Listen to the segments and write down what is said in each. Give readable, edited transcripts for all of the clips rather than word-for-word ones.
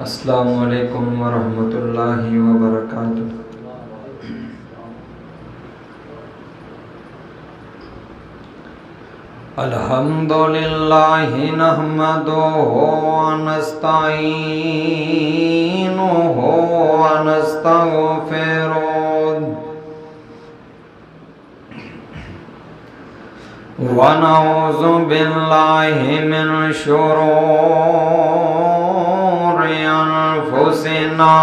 السلام علیکم ورحمۃ اللہ وبرکاتہ۔ الحمد للہ نحمدہ ونستعینہ ونستغفرہ ونعوذ باللہ من شرور انفسنا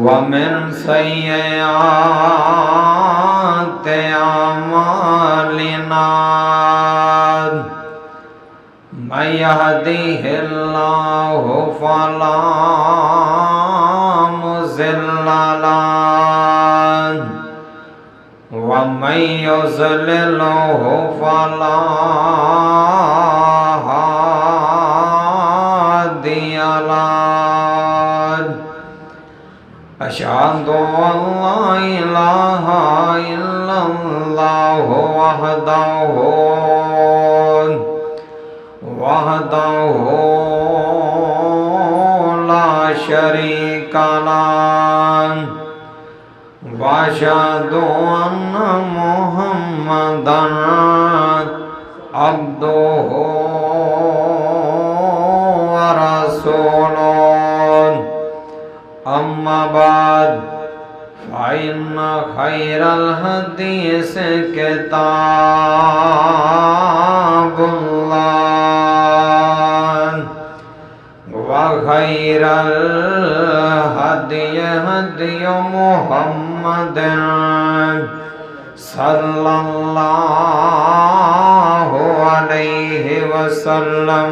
ومن سیئات اعمالنا من یہدہ اللہ فلا مضل لہ ومن یضللہ فلا ہادی لہ۔ اشہد ان لا الہ الا اللہ وحدہ لا شریک لہ واشہد ان محمدا عبدہ ورسولہ۔ اما بعد فإن خیر الحدیث کتاب اللہ وخیر الہدی ہدی محمد صلی اللہ علیہ وسلم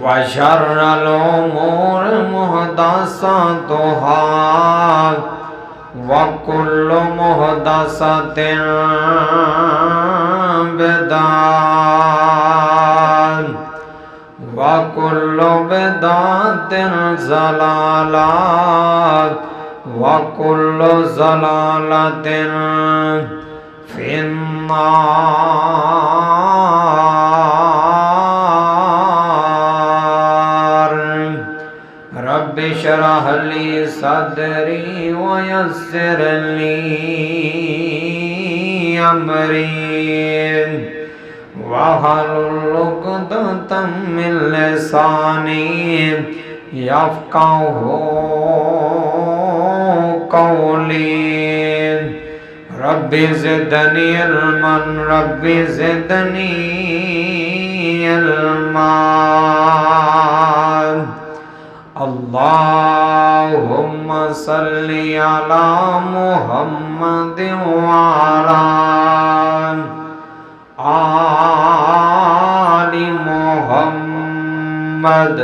وشر الامور محدثاتها وكل محدثة بدعة وكل بدعة ضلالة وكل ضلالة في النار۔ رب اشرح لي صدري ويسر لي أمري واحلل عقدة من لساني يفقهوا قولي۔ رب زدني علما رب زدني علما۔ اللهم صل على محمد وعلى آل محمد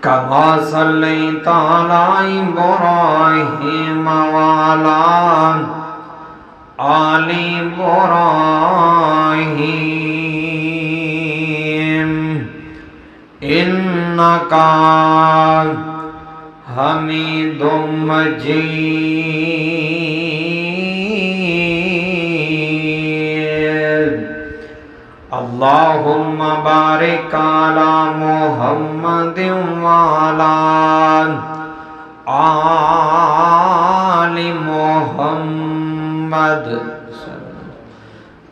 كما صليت على إبراهيم وعلى آل إبراهيم إنك حميد مجيد۔ اللهم بارك على محمد وعلى آل محمد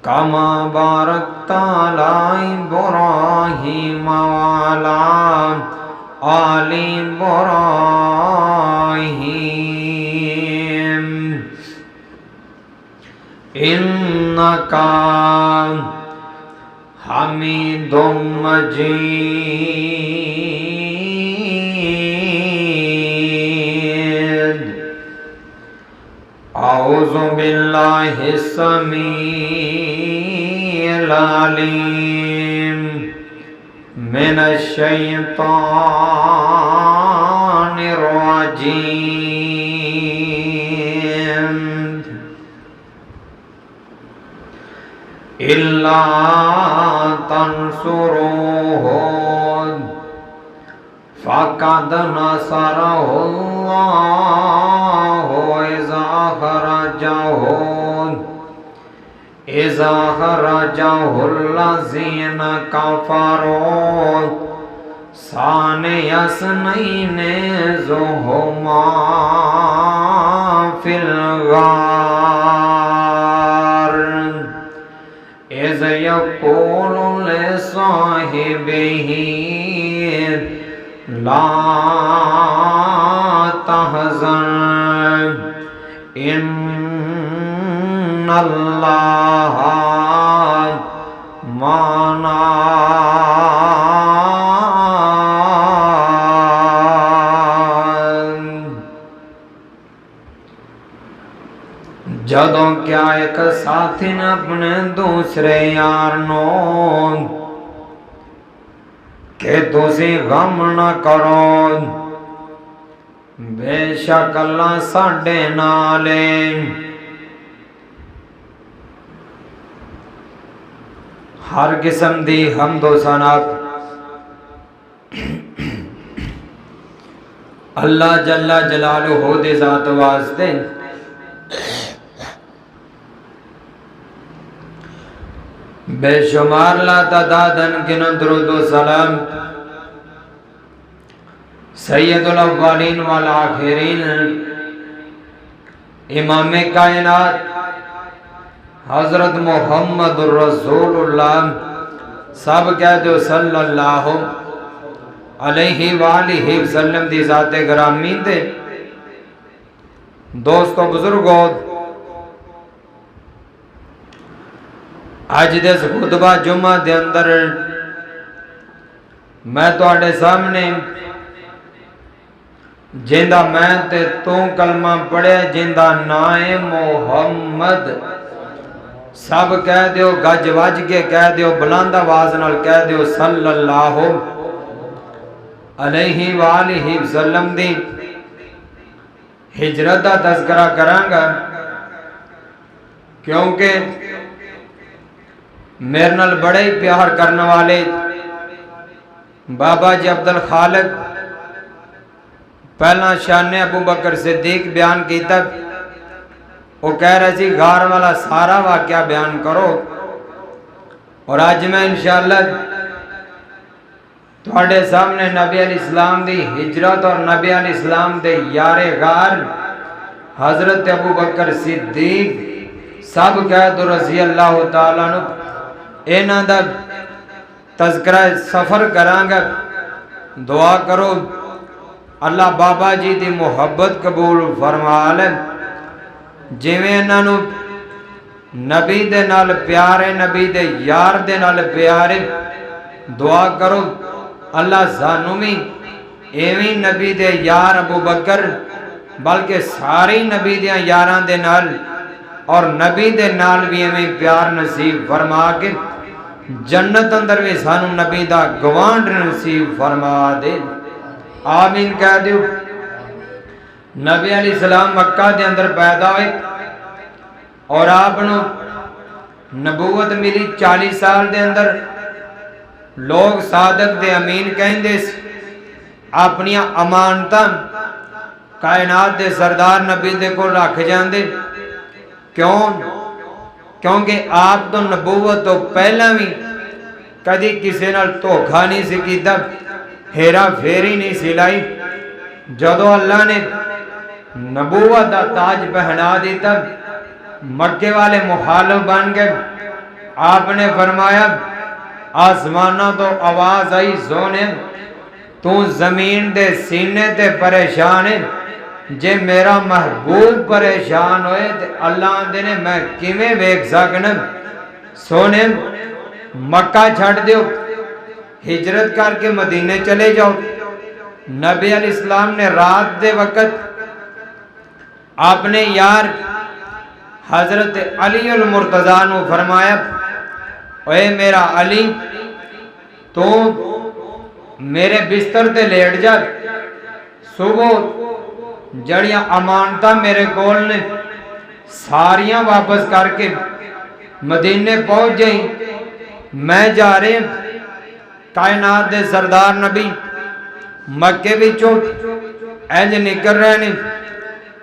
كما باركت على إبراهيم وعلى آل إبراهيم إنك حميد مجيد۔ أعوذ بالله السميع العليم من الشيطان الرجيم۔ إلا تنصروه فقد نصره الله إذ أخرجه اذا خرجه الذين كفروا ثاني اثنين إذ هما في الغار إذ يقول لصاحبه لا تحزن إن الله معنا جدوں کیا ایک ساتھی نے اپنے دوسرے یار نو کہ تسی غم نہ کرو بے شک اللہ ساڈے نال ہے۔ ہر قسم دی حمد و ثنا اللہ جل جلالہ دے ذات واسطے بے شمار لا تعدادن کن درود و سلام سید الاولین والآخرین امام کائنات حضرت محمد رسول اللہ سب کہہ دو صلی اللہ علیہ وآلہ وسلم دی ذات گرامی دے دوستو بزرگوں آج دے خطبہ جمعہ دے اندر میں تواڈے سامنے جندہ میں تے تو کلمہ پڑھے جندہ نائے محمد سب کہہ دیو گج وج کے کہہ دیو بلند آواز نال کہہ دیو صلی اللہ علیہ وآلہ وسلم دی ہجرت دا تذکرہ کرانگا کیونکہ میرے نال بڑے ہی پیار کرنے والے بابا جی عبدالخالق پہلا شان ابو بکر صدیق بیان کی تک وہ کہہ رہے تھی غار والا سارا واقعہ بیان کرو اور آج میں انشاءاللہ تھوڑے سامنے نبی علیہ السلام دی ہجرت اور نبی علیہ السلام دے یار غار حضرت ابو بکر صدیق سب کہہ دو رضی اللہ تعالیٰ عنہ اینا دا تذکرہ سفر کرانگا دعا کرو اللہ بابا جی دی محبت قبول فرما لے جویں انہاں نو نبی دے نال پیارے نبی دے یار دے نال پیارے دعا کرو اللہ سانو بھی ایویں نبی دے یار ابو بکر بلکہ ساری نبی دے یاراں دے نال اور نبی دے نال بھی ایویں پیار نصیب فرما کے جنت اندر بھی سانو نبی دا گوانڈ نصیب فرما دے آمین کہہ دیو۔ نبی علیہ السلام مکہ دے اندر پیدا ہوئے اور آپ نو نبوت ملی 40 سال دے اندر لوگ صادق دے امین کہیں دے اپنی امانتاں کائنات دے سردار نبی دے کو رکھ جاندے کیونکہ آپ تو نبوت تو پہلا بھی کدی کسی نال دھوکھا نہیں سی کیتا ہیرا پھیری نہیں سلائی جدو اللہ نے نبوت دا تاج پہنا دیتا مکے والے مخالف بن گئے آپ نے فرمایا آسمانہ تو آواز آئی سونے تو زمین دے سینے تے پریشان ہے جے میرا محبوب پریشان ہوئے تے اللہ دے نے میں کیویں ویکھ سکنا سونے مکہ چھڑ دیو ہجرت کر کے مدینے چلے جاؤ نبی علیہ السلام نے رات دے وقت آپ نے یار حضرت علی المرتضیٰ نو فرمایا اے میرا علی تو میرے بستر تے لیٹ جا صبح جڑیاں امانتاں میرے کول نے ساریاں واپس کر کے مدینے پہنچ جائیں میں جا رہے کائنات دے سردار نبی مکے وچوں انج نکل رہے نے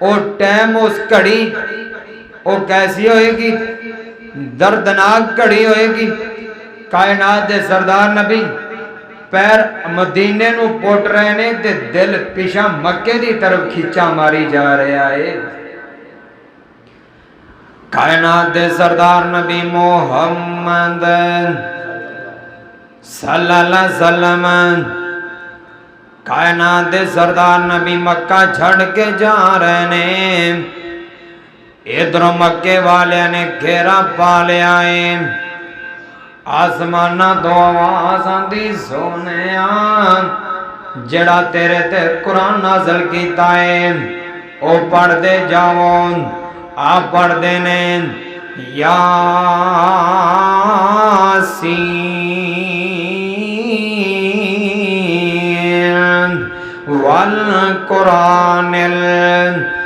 اور ٹائم اس گھڑی او کیسی ہوئے گی دردناک گھڑی ہوئے گی. کائنات دے سردار نبی پیر مدینے نو پوٹ رہے نے تے دل پیشا مکے دی طرف کھچا ماری جا رہا ہے. کائنات دے سردار نبی محمد صلی اللہ علیہ وسلم کائنات دے سردار نبی مکہ چھڑ کے جا رہے نے. ادھروں مکے والے نے گھیرا پا لیا ہے. آسمانہ تو آواز آندی سونیا جڑا تیرے تے قرآن نازل کیتا ہے او پڑھ دے جاؤ. آپ پڑھ دے نے یاسین والقرآن الحکیم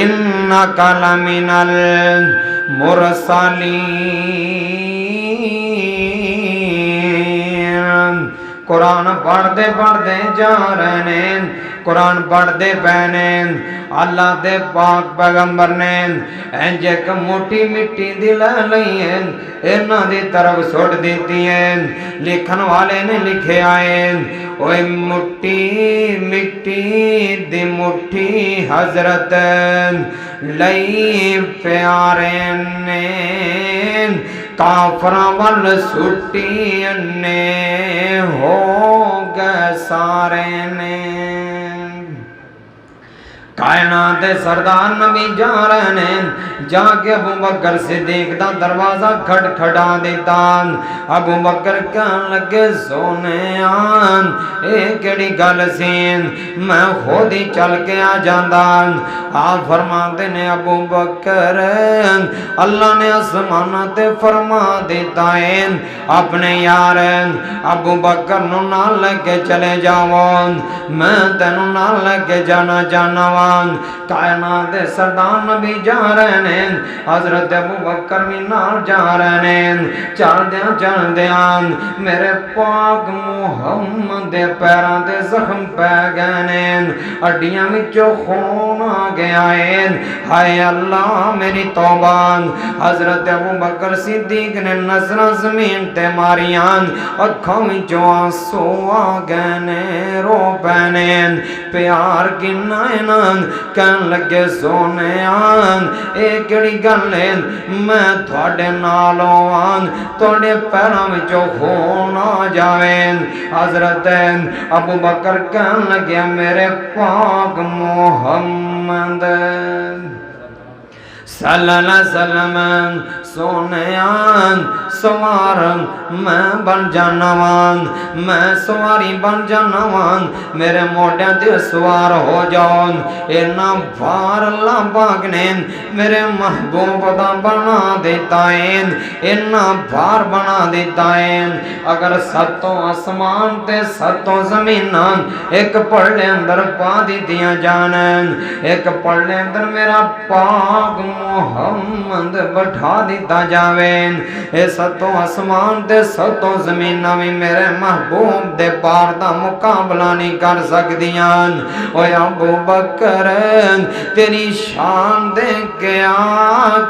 انک لمن المرسلین. قرآن پڑھتے پڑھتے جا رہے ہیں. قرآن پڑھتے پہنے اللہ دے پاک پیغمبر نے انج ایک موٹی مٹی دی لے لئی ہے انہاں دی طرف سٹ دیتی ہے. لکھن والے نے لکھے آئے اوے مٹی مٹی دی مٹھی حضرت لئی پیارے نے کافراں ول سٹی نے ہو گئے سارے نے. کائنات دے سردار نبی جا رہے ہیں. جا کے ابو بکر صدیق دا دروازہ کھڑکھڑا دیتا. ابو بکر کہن لگے سونے آن اے کیڑی گل سی میں خود ہی چل کے آ جاندا. آپ فرماتے نے ابو بکر اللہ نے آسمانہ تے فرما دیتا ہے اپنے یار ابو بکر نو نال لے کے چلے جاؤ میں تینو نال لے کے جانا جانا. کائنات دے سردار نبی جا رہے ہیں. حضرت ابو بکر بھی نال جا رہے ہیں. چل دیاں میرے پاک محمد دے پیراں تے زخم پہ گئے نے. ہڈیاں وچوں خون آ گیا ہے. ہائے اللہ میری توبہ. حضرت ابو بکر صدیق نے نظراں زمین تے ماریاں اکھاں وچوں آنسو آ گئے نے. رو پینے پیار کنا ہے کہن لگے سونے آن اے کیڑی گل ہے میں تھوڑے نالوں آن تھوڑے پیراں وچوں خون آ جاوے. حضرت ابو بکر کہن لگے میرے پاک محمد صلی اللہ علیہ وسلم سونے آن سوار میں بن جانا وان میں سواری بن جانا وان میرے موڈیاں تے سوار ہو جاؤ. اینا بھار اللہ پاک نے میرے محبوب دا بنا دیتا ہے. اینا بھار بنا دیتا ہے اگر ستوں آسمان تے ستوں زمیناں ایک پڑھے اندر پا دیتیاں جانن ایک پڑھے اندر میرا پاک محمد بٹھا دیتا جاوین. اے ستوں آسمان تے ستوں زمیناں بھی میرے محبوب دے پار دا مقابلہ نہیں کر سکدیاں. اوے ابو بکر تیری شان دے کیا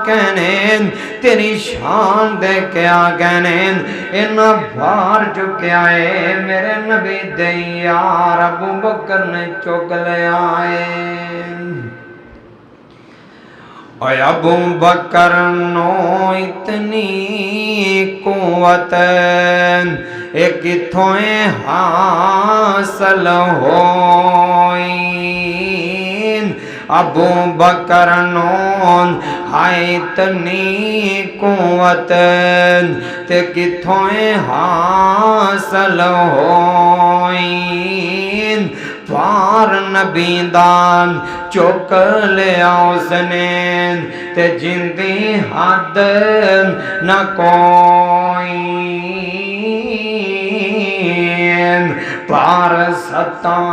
کہنے تیری شان دے کیا کہنے انہاں بھار چکیا ہے میرے نبی دے یار ابو بکر نے چک لے آئے. اے ابو بکر نو اتنی قوت اے کتھوں حاصل ہوئی. ابو بکر نو ہائے اتنی قوت تے کتھوں حاصل ہوئی. پار نبی دان چک لیا اس نے تے جندی حد نہ کوئی. پار ستاں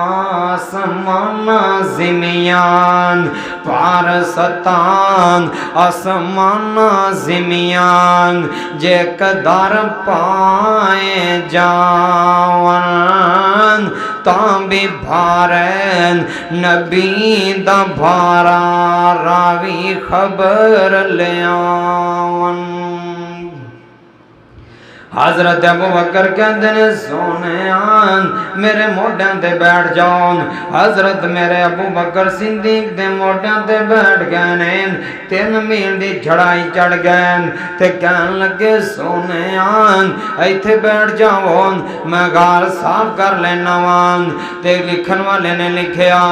آسمان زمیان پار ستاں آسمان زمیان جے قدر پائے جاون تاں بھی بھارے نبی دا بھارا راوی خبر لیاون حضرت ابو بکر کہندے نے سونیان میرے موڈیاں تے بیٹھ جاؤ حضرت میرے ابو بکر صدیق دے موڈیاں تے بیٹھ گئے نے 3 میل دی چڑھائی چڑھ گئے تے کہن لگے سونیان ایتھے بیٹھ جاؤ میں غار صاف کر لینا وان تے لکھن والے نے لکھیا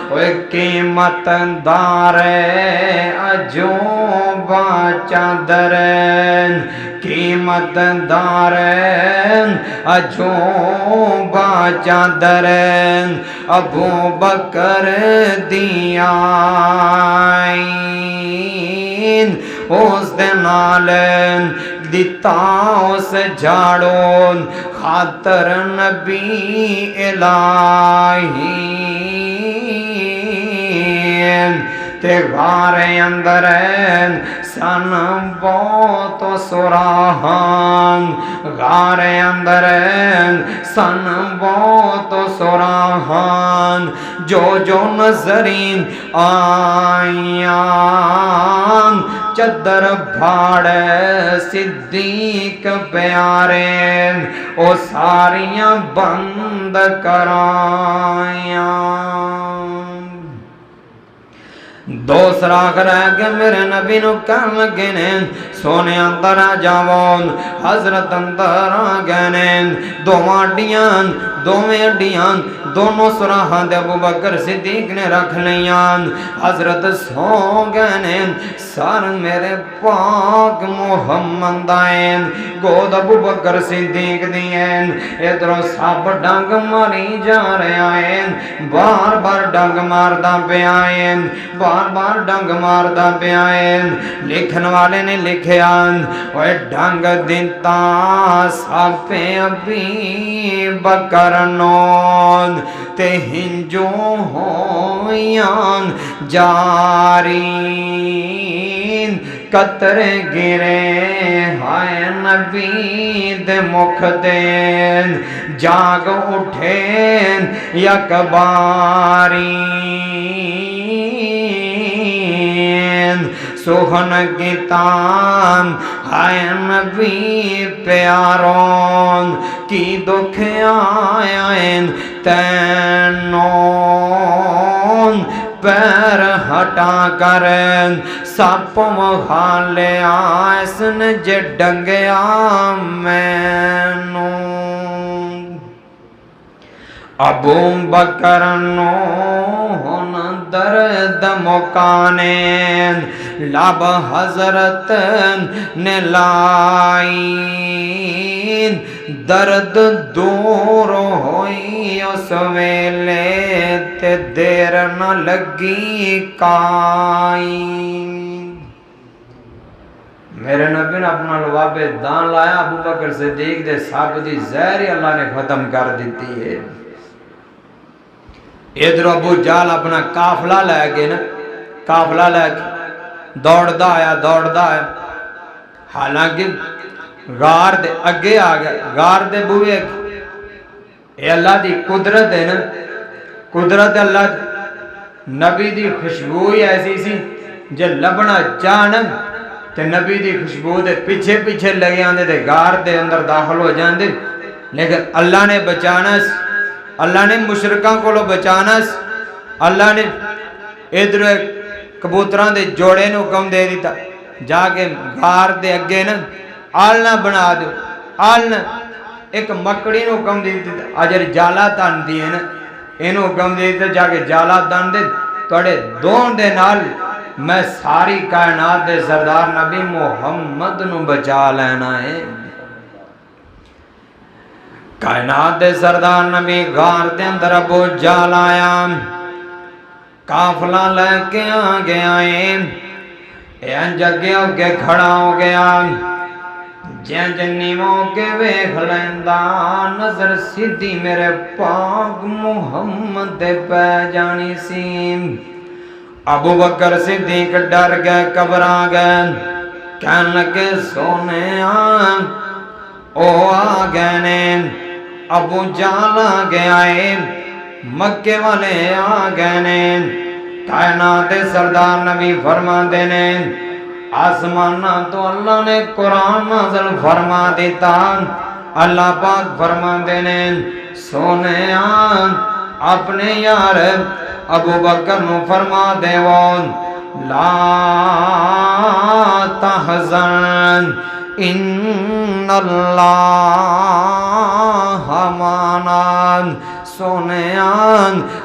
اوے قیمت دار عجوبہ چادر قیمت دارین عجوبہ چادرین ابو بکر دیائین اس دنالین دیتا اس جھاڑون خاطر نبی الہی تے غارے اندر سن بہت سراہان غارے اندر سن بہت سراہان جو نظرین آئیان چدر بھاڑے صدیق پیارے او ساریاں بند کرائیاں دوسرا رہ کے میرے نبی نو کہن لگے نے سونے اندر آ جاؤن حضرت اندر آ گئے نے دوواں اڈیاں دونوں سراہاں دے ابو بکر صدیق نے رکھ لیاں حضرت سو گئے نے سر میرے پاک محمد آئین گود ابو بکر صدیق دین ادھروں سب ڈنگ ماری جا رہے آئین بار بار ڈنگ ماردہ پہ آئین بار بار ڈنگ ماردہ پہ آئین لکھن والے نے لکھیا اوے ڈنگ دیتا سب پہ ابھی بکر نون تے ہنجو ہویان جارین قطرے گرے ہائے نبی دے مکھ دین جاگ اٹھین یک بارین سوہن کی تام ہائے نبی پیارون کی دکھ آئین تینون پیر ہٹا کر سپ مخالے آئسن جے ڈنگیا مینوں ابو بکر نون درد مکانین لب حضرت نے لائین درد دور ہوئی اس ویلے تے دیر نہ لگی کائیں میرے نبی نے اپنا لواب دان لایا ابو بکر صدیق دے سب دی زہری اللہ نے ختم کر دیتی ہے ادھر ابو جال اپنا قافلہ لے گئے نا قافلہ لے کے دوڑدا آیا حالانکہ غار دے اگے آ گیا غار دے بوئے اے اللہ دی قدرت ہے نا قدرت اللہ دی نبی دی خوشبو ہی ایسی سی جے لبنا چاہنا تے نبی دی خوشبو دے پیچھے پیچھے لگے آندے تے غار دے اندر داخل ہو جاندے لیکن اللہ نے بچانا اللہ نے مشرکاں کو لو بچانا اللہ نے ادھر کبوتران دے جوڑے نے حکم دے دیتا جا کے غار دے اگے نا آلنا بنا دو آلنا ایک مکڑی نے حکم دے دیتا اجر جالا تان دیئے نا انہوں حکم دے دیتا جا کے جالا تان دے توڑے دون دے نال میں ساری کائنات دے سردار نبی محمد نو بچا لینا ہے کائنات دے سردار نبی غار دے اندر ابو جال آیا قافلہ لے کے آ گیا این جگے ہو کے کھڑا ہو گیا جن جنیموں کے ویکھ لیندہ نظر سیدھی میرے پاک محمد دے پہ جانی سی ابو بکر صدیق ڈر گئے گھبرا گئے کہنے لگے سونے او آ گئے نے ابو جال آ گیا مکے والے آ گئے نے کائنات سردار نبی فرماتے نے آسمانہ تو اللہ نے قرآن نازل فرما دیتا اللہ پاک فرماتے نے سونے اپنے یار ابو بکر نو فرما دے وہ لا تحزن ان اللہ معنا سونے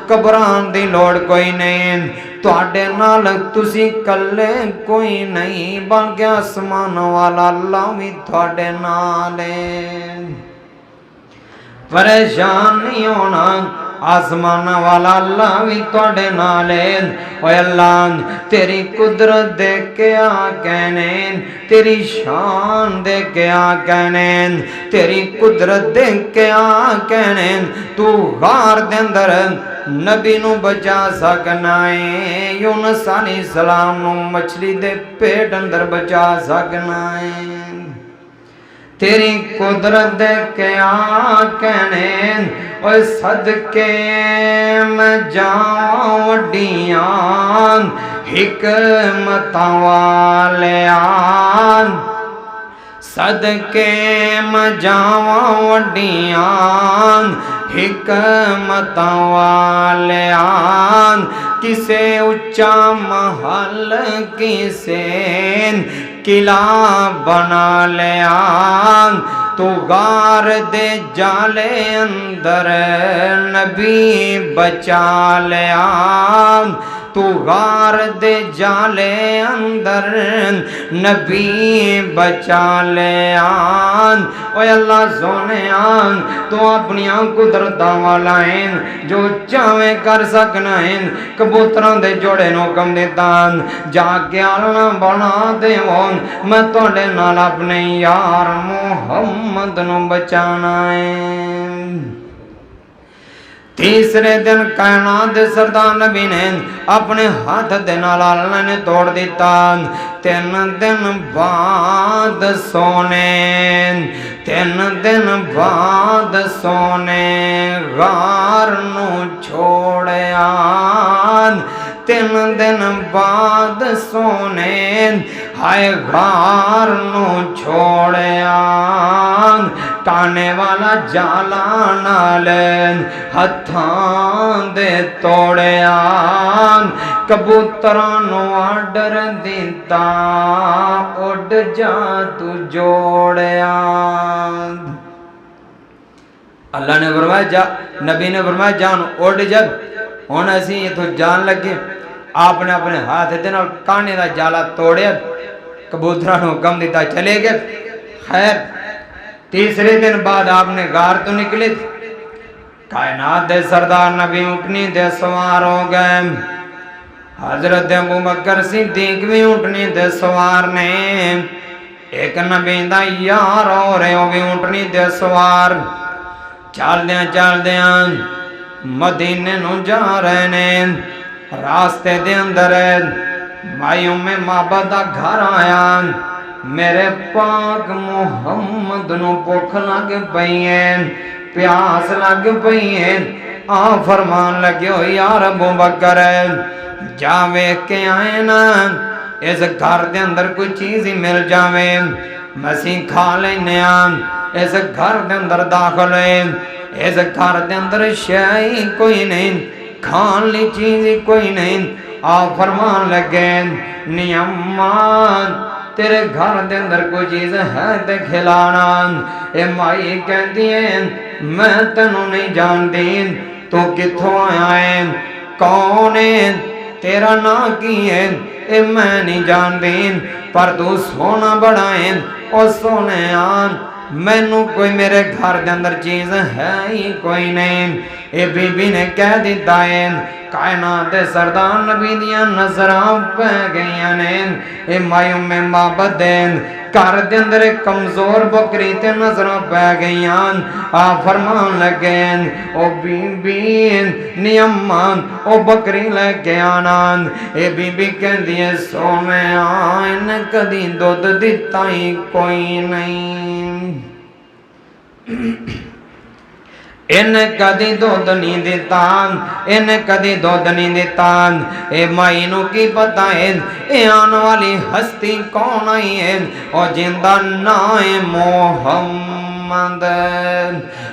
گھبران دی لوڑ کوئی نہیں تواڈے نال تسی کلے کوئی نہیں بلکہ آسمان والا اللہ بھی تواڈے نال ہے پریشان نہیں ہونا آسمان والا اللہ بھی تواڈے نال ہے اوے اللہ تیری قدرت دیکھ کے آ کہنے تیری شان دیکھ کے آ کہنے تیری قدرت دیکھ کے آ کہنے تو غار دے اندر نبی نو بچا سکنا ہے یونس علیہ السلام نو مچھلی دے پیٹ اندر بچا سکنا ہے تیری قدرت دیکھ کے آ کہنے اوے صدقے میں جاؤں وڈیاں حکمتاں والیاں صدقے میں جاؤں وڈیاں حکمتاں والیاں کسے اچا محل کسے قلعہ بنا لیا تو غار دے جالے اندر نبی بچا لیا تو غار دے جالے اندر نبی بچا لیا اوے اللہ سونے تو اپنی قدرتاں والا ہے جو چاہے کر سکنا ہے کبوتران دے جوڑے نو کم دیتا جا کے آلنا بنا دے میں توڑے نال اپنے یار محمد نو بچانا ہے تیسرے دن کائنات سردار نبی نے اپنے ہاتھ دے نال اللہ نے توڑ دیتا 3 دن بعد سونے 3 دن بعد سونے غار نو چھوڑیا 3 دن بعد سونے ہائے غار نو چھوڑیا کانے والا جالا نال ہتھاں دے توڑیا کبوتران نو آڈر دیتا اڈ جا تو جوڑیا اللہ نے فرمایا جا نبی نے فرمایا جان اڈ جب ہن اسی ایتھوں جان لگے آپ نے اپنے ہاتھ دے نال کانے دا جالا توڑیا کبوتراں نو حکم دیتا چلے گئے خیر تیسرے دن بعد آپ نے غار تو نکلے کائنات دے سردار نبی اٹھنی دے سوار ہو گئے حضرت ابو بکر صدیق بھی اٹھنی دے سوار نے ایک نبی دا یار ہو رہے ہو بھی اٹھنی دے سوار چال دیاں مدینے نو جا رہے نے راستے دے اندر مائیوں میں معبد دا گھر آیا میرے پاک محمد نو بھوک لگ پئی ہے پیاس لگ پئی ہے آ فرمان لگے ہو یار ابو بکر جا ویکھ کے آئے نا اس گھر دے اندر کوئی چیز ہی مل جاوے مسیح کھا لینے اس گھر دے اندر داخل ہے اس گھر دے اندر شے کوئی نہیں کھان لی چیز کوئی نہیں آ فرمان لگے نیمان تیرے گھر دے اندر کوئی چیز ہے تے کھلانا اے مائی کہتی ہے میں تینوں نہیں جاندی تو کتھوں آیا ہے کون ہے تیرا نام کی ہے اے میں نہیں جاندی پر تو سونا بڑا ہے او سونے مینوں کوئی میرے گھر دے اندر چیز ہے ہی کوئی نہیں اے بی بی نے کہہ دیتا ہے کائنات سردار نبی دیاں نظراں پہ گئیاں نے اے مائیوں میں معبد گھر دے اندر ایک کمزور بکری تے نظراں پہ گئیاں آ فرمان لگے او بی بی نیمان او بکری لے کے آنا اے بی بی کہندی ہے سونے آئین کدی دودھ دیتا ہی کوئی نہیں ਇਹਨੇ ਕਦੀ ਦੁੱਧ ਨਹੀਂ ਦਿੱਤਾ, ਇਹਨੇ ਕਦੀ ਦੁੱਧ ਨਹੀਂ ਦਿੱਤਾ। ਇਹ ਮਾਈ ਨੂੰ ਕੀ ਪਤਾ ਹੈ ਇਹ ਆਉਣ ਵਾਲੀ ਹਸਤੀ ਕੌਣ ਆਈ ਹੈ, ਉਹ ਜਿੰਦਾ ਨਾਂ ਹੈ ਮੁਹੰਮਦ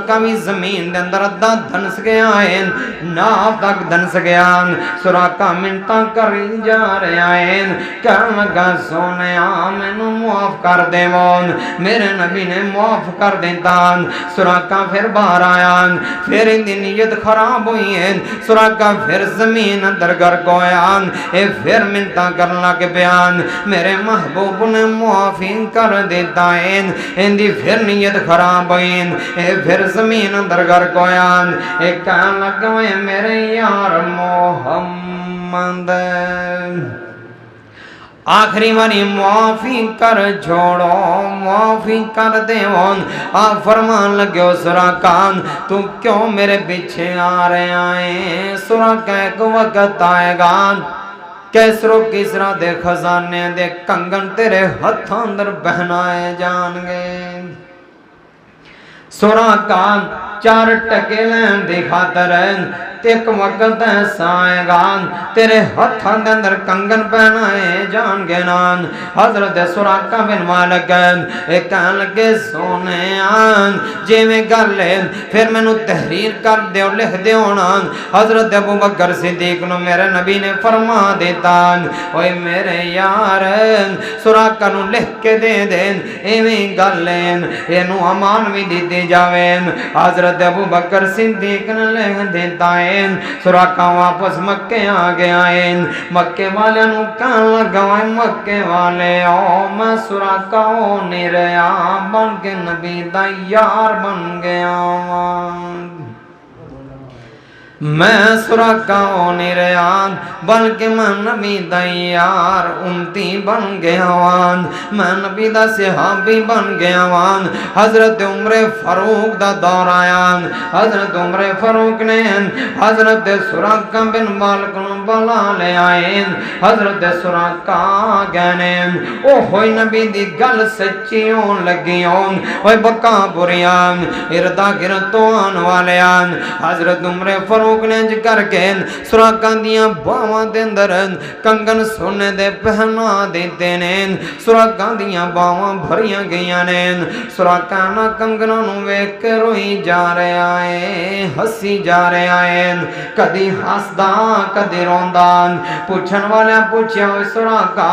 سوراخا بھی زمین دے اندر ادھا دھنس گیا ہے ناف تک دھنس گیا سوراخا منتاں کری جا رہا ہے کہنے لگا سونے مینوں معاف کر دے میرے نبی نے معاف کر دیتا سوراخا پھر باہر آیا پھر ان دی نیت خراب ہوئی ہے سوراخا پھر زمین اندر غرق ہویا اے پھر منتاں کرن لگ پیا میرے محبوب نے معافی کر دیتا ہے ان دی پھر نیت خراب ہوئی اے پھر زمین اندر غرق ہویا اے کہنے لگا میرے یار محمد آخری باری معافی کر چھوڑو معافی کر دے آپ فرمان لگے ہو سوراخا تو کیوں میرے پیچھے آ رہے آئے سوراخا ایک وقت آئے گا کیسر و کسرا دے خزانے دے کنگن تیرے ہتھ اندر بہنائے جان گے سوراخا 4 ٹکے لین دی خاطر ایک وقت ایسا آئے گا تیرے ہتھاں دے اندر کنگن پہنائے جان گے نان حضرت سوراخا بن مالک ایک کہن لگے سونے جے میں کر لے پھر میں نو تحریر کر دے اور لکھ دے ہونا حضرت ابو بکر صدیق نو میرے نبی نے فرما دیتا اوے میرے یار سوراخا نو لکھ کے دے دیں ایویں گل لین اینو امان بھی دیتی جاویں حضرت ابو بکر صدیق نے لکھ دیتا ہے سوراخا واپس مکے آ گیا ہے مکے والے نو کہن لگا مکے والے میں سوراخا نہیں رہا بن کے نبی دا یار بن گیا میں سوراخا نہیں رہا بلکہ میں نبی دا یار امتی بن گیا وان میں نبی دا صحابی بن گیا وان حضرت عمر فاروق دا دور آیا حضرت عمر فاروق نے حضرت سوراخا بن مالک نو بلا لے آئے حضرت سوراخا گہنے او ہوئی نبی دی گل سچی ہون لگی ہون اوہ بکا بریان اردا گرتو آن والیان حضرت عمر فاروق نے کر کے سوراخا دیاں باواں دے اندر کنگن سونے دے پہنا دیتے نے سوراخا دیاں باواں بھریاں گئیاں نے سوراخا نہ کنگناں نو ویکھ کے روئی جا رہا ہے ہسی جا رہا ہے کدی ہسدا کدی روندا پوچھن والے پوچھیا ہوئے سوراخا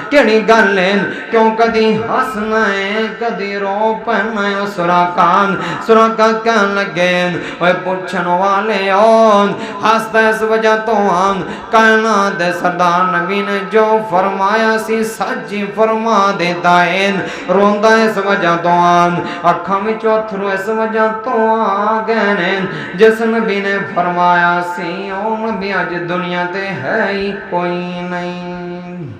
کیڑی گل ہے کیوں کدی ہسنا ہے کدی رو پنا ہے سوراخا کہن لگے اوے پوچھن والے ہستا اس وجہ تو کائنات سردار نبی نے جو فرمایا سی سچی فرما دیتا ہے روندا اس وجہ تو اکھاں وچ اتھرو اس وجہ تو آ گئے جس نبی نے فرمایا سی او نبی اج دنیا تے ہے ہی کوئی نہیں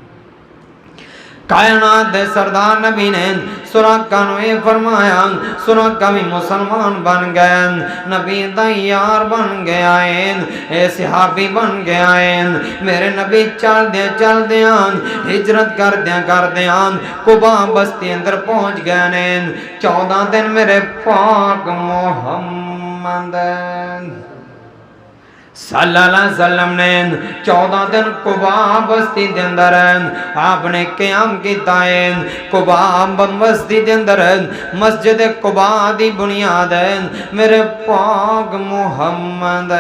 کائنات دے سردار نبی نے سوراخا نو یہ فرمایا سوراخا بھی مسلمان بن گئے نبی دا یار بن گیا ہے اے صحابی بن گیا ہے میرے نبی چل دیا ہجرت کر دیا قبا بستی اندر پہنچ گئے نے 14 دن میرے پاک محمد صلی اللہ علیہ وسلم نے 14 دن قبا بستی دے اندر آپ نے قیام کیتا ہے قبا بستی دے اندر مسجد قبا دی بنیاد میرے پاک محمد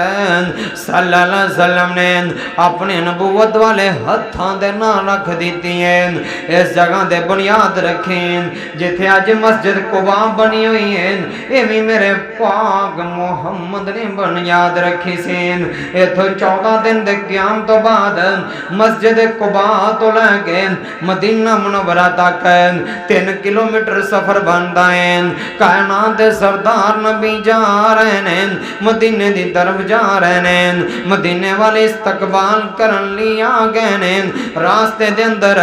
صلی اللہ علیہ وسلم نے اپنے نبوت والے ہتھاں دے نام رکھ دیتی ہیں اس جگہ دے بنیاد رکھیں جتھے آج مسجد قبا بنی ہوئی ہے یہ بھی میرے پاک محمد نے بنیاد رکھی سین ایتھو 14 دن دے قیام تو بعد مسجد قبا تو لے کے مدینہ منورہ تک 3 کلومیٹر سفر بندا ہے کائنات دے سردار نبی جا رہے ہیں مدینے دی طرف جا رہے ہیں مدینے والے استقبال کرن لی آ گئے ہیں راستے دے اندر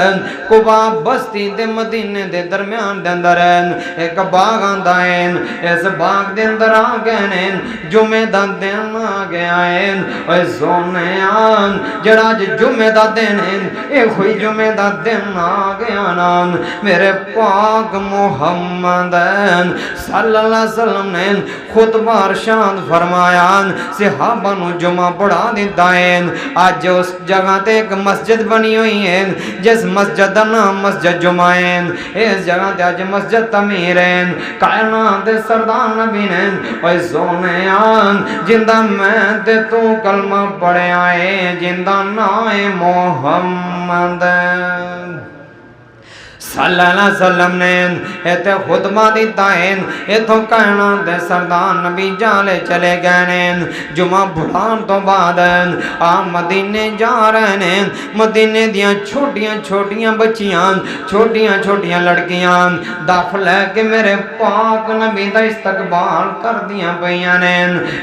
قبا بستی دے مدینے دے درمیان دے اندر ایک باغ آندا ہے اس باغ دے اندر آ گئے ہیں جو جمعے دا دن آ گیا ہے اے سونیا جڑا اج جمعے دا دن ہے اے ہوئی جمعے دا دن آ گیا نا میرے پاک محمد صلی اللہ علیہ وسلم نے خطبہ ارشاد فرمایا صحابہ نو جمعہ پڑھا دیتا ہے آج اس جگہ تے ایک مسجد بنی ہوئی ہے جس مسجد دا نام مسجد جمعہ ہے اس جگہ تے آج مسجد تعمیر ہے کائنات دے سردار نبی نے اوے سونیان جندہ میں تے تو کلمہ پڑھیا ہے جندہ نام محمد صلی اللہ علیہ وسلم نے ایتے خطبہ دیتا ہے ایتھو کائنات دے سردار نبی جالے چلے گئے نے جمعہ بھڑان تو بعد آپ مدینے جا رہے ہیں مدینے دیاں چھوٹیاں چھوٹیاں بچیاں چھوٹیاں چھوٹیاں لڑکیاں داخل ہے کہ میرے پاک نبی دا استقبال کر دیاں پئیاں نے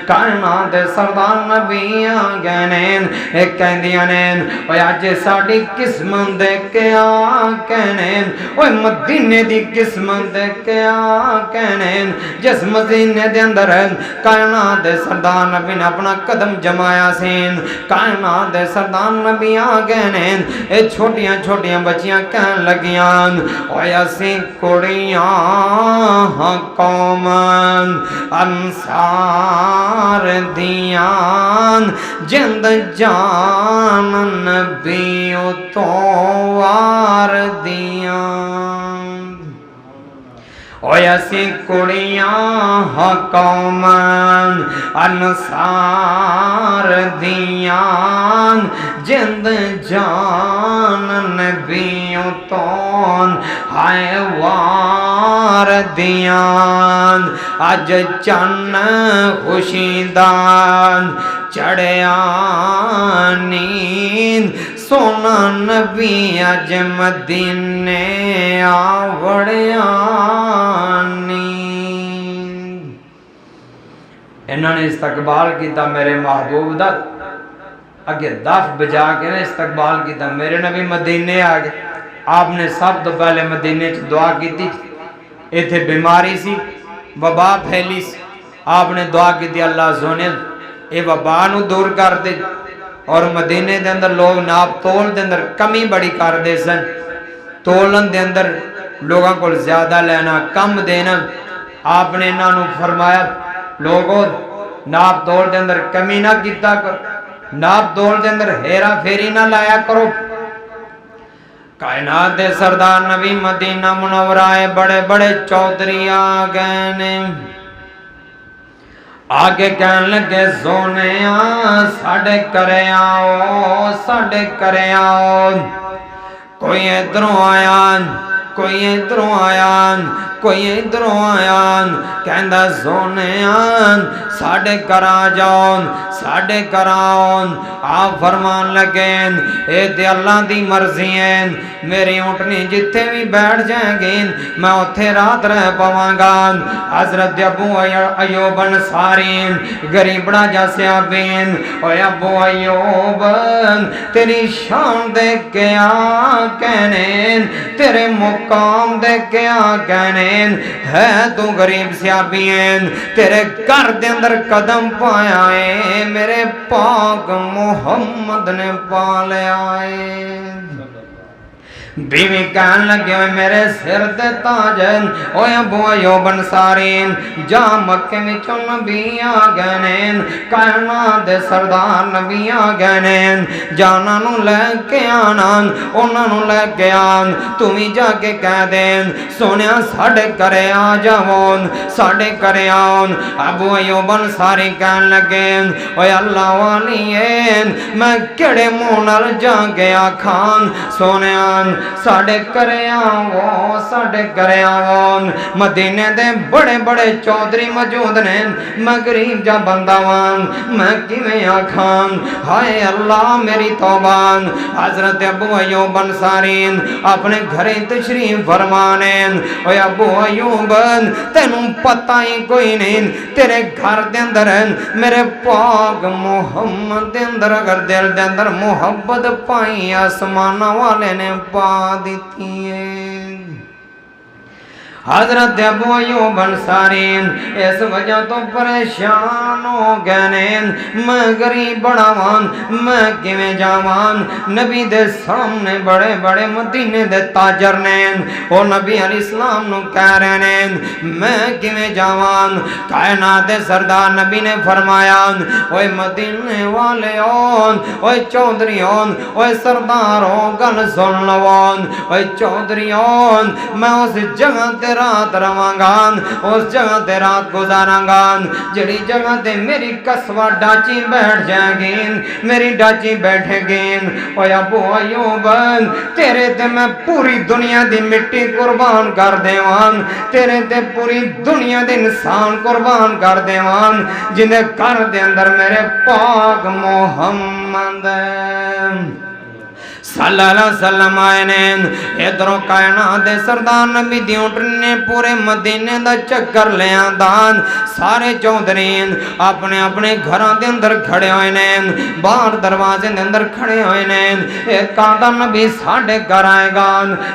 کائنات دے سردار نبی آ گئے نے ایک کہہ دیاں نے اوے اج ساڈی قسمت دے کے آ کہنے اوے مدینے دی قسمت دے کیا کہنے جس مدینے دے اندر کائنات دے سردار نبی نے اپنا قدم جمایا سین کائنات دے سردار نبی آ گئے نے اے چھوٹیاں چھوٹیاں بچیاں کہن لگیاں اوے اسی کڑیاں قوم انصار دیاں جند جان نبی تو وار دیاں اوے اسی کڑیاں قوم انصار دیاں جند جان نبیوں تو ہائے وار دیاں اج چن خوشیدان چڑھیا نیند سونا نبی اج مدینے آوڑیا نیند انہوں نے استقبال کیتا میرے محبوب دا اگے دف بجا کے نے استقبال کیتا میرے نبی مدینے آگے آپ نے سب تو پہلے مدینے چ دعا کی تھی ایتھے بیماری سی وبا پھیلی سی آپ نے دعا کی تھی اللہ سونے اے وبا نو دور کر دے اور مدینے دے اندر لوگ ناپ تول دے اندر کمی بڑی کر دے سن تولن دے اندر لوگاں کو زیادہ لینا کم دینا آپ نے انہاں نو فرمایا لوگوں ناپ تول دے اندر کمی نہ کیتا کر ناپ تول دے اندر ہیرا پھیری نہ لایا کرو کائنات دے سردار نبی مدینہ منورہ بڑے بڑے چودھری آ گئے نے آگے کہن لگے سونیاں ساڑے کرے آؤ کوئی ادھروں آیا کوئی ادھروں آیا کوئی ادھروں آیا کہندہ سونیاں ساڑے کرا جاؤ ساڑے کراؤ آپ فرمان لگیں اے تے اللہ دی مرضی ہے میری اونٹنی جتھے بھی بیٹھ جائیں گی میں اتھے رات رہ پاواں گا حضرت ابو ایوب انصاری غریبڑا جیسے آبین اوے ابو ایوب تیری شان دیکھ کے آ کہنے تیرے مقام دیکھ کے آ کہنے ہے تو غریب سیابین تیرے گھر دے اندر قدم پایا ہے میرے پاک محمد نے پالیا ہے بیوی کہن لگے ہوئے میرے سر دے تاجن اوے ابو ایوب انصاری جا مکے میں چون نبی آ گئے کائنات دے سردار نبی آ گئے جانا نو لے کے آنا انہاں نو لے کے آن تمہیں جا کے کہہ دیں سونیا ساڑے کرے آ جاؤن ساڑے کرے آن ابو ایوب انصاری کہن لگے اوے اللہ والین میں کڑے مونال جا گیا کھان سونیان ساڑے کرے آؤں مدینے دے بڑے بڑے چودھری موجود نے میں غریب جا بندہ وان میں کیویں آکھاں ہائے اللہ میری توبان حضرت ابو ایوب انصاری اپنے گھرے تشریف فرمانے اوے ابو ایوب تینوں پتہ ہی کوئی نہیں تیرے گھر دے اندر میرے پاک محمد دے اندر اگر دل دے اندر محبت پائی آسمانہ والے نے پا دیتی ہے حضرت ابو ایوب انصاری اس وجہ تو پریشان ہو گئے نے میں غریب بڑا وان میں کیویں جاوان نبی دے سامنے بڑے بڑے مدینے دے تاجر نے او نبی علیہ السلام نو کہہ رہے نے میں کیویں جاوان کائنات دے سردار نبی نے فرمایا اوے مدینے والے اوے چودھریوں اوے سرداروں گل سن لو اوے چودھریوں میں اس جگہ تے رات رواں گا اس جگہ تے رات گزاراں گا جڑی جگہ تے میری قصوہ ڈاچی بیٹھ جائے گی میری ڈاچی بیٹھے گی اوے ابو ایوب تیرے تے میں پوری دنیا دی مٹی قربان کر دیوان تیرے تے پوری دنیا دے انسان قربان کر دیوان جنہیں کر دے اندر میرے پاک محمد صلی اللہ علیہ وسلم آئے نے ادھروں کائنات دے سردار نبی دی اونٹنی نے پورے مدینے دا چکر لے آندان سارے چودھرین اپنے اپنے گھراں دے اندر کھڑے ہوئے نے باہر دروازے دے اندر کھڑے ہوئے نے ایک آدھا نبی ساڑھے گھر آئے گا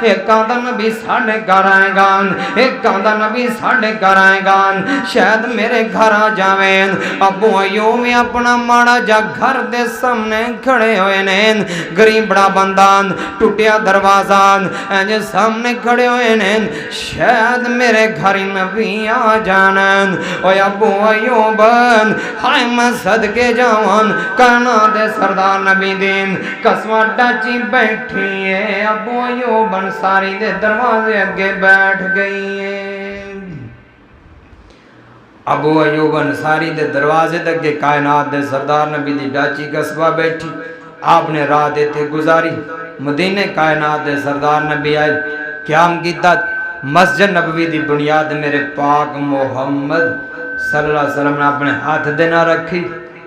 ایک آدھا نبی ساڑھے گھر آئے گا ایک آدھا نبی ساڑھے گھر آئے گا شاید میرے گھر آ جاویں ابو ایوب اپنا ماڑا جا گھر دے سامنے کھڑے ہوئے نے غریب بڑا بندان ٹوٹیا دروازان جو سامنے کھڑے ہوئے نے شاید میرے گھر نبی آ جانن اوے ابو ایوب ہائے میں صدقے جاوان کہنا دے سردار نبی دین قصوہ ڈاچی بیٹھی ہے ابو ایوب انصاری دے دروازے اگے بیٹھ گئی ہے ابو ایوب انصاری دے دروازے اگے کائنات دے سردار نبی دی ڈاچی قصوہ بیٹھی آپ نے راہ دیتے گزاری مدینے کائنات دے سردار نبی آئے قیام کیتا مسجد نبوی دی بنیاد میرے پاک محمد صلی اللہ علیہ وسلم نے اپنے ہاتھ دینا رکھی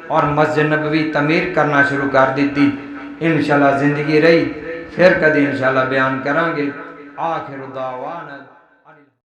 اور مسجد نبوی تعمیر کرنا شروع کر دیتی انشاءاللہ زندگی رہی پھر کدی انشاءاللہ بیان کریں گے آخر دعوانا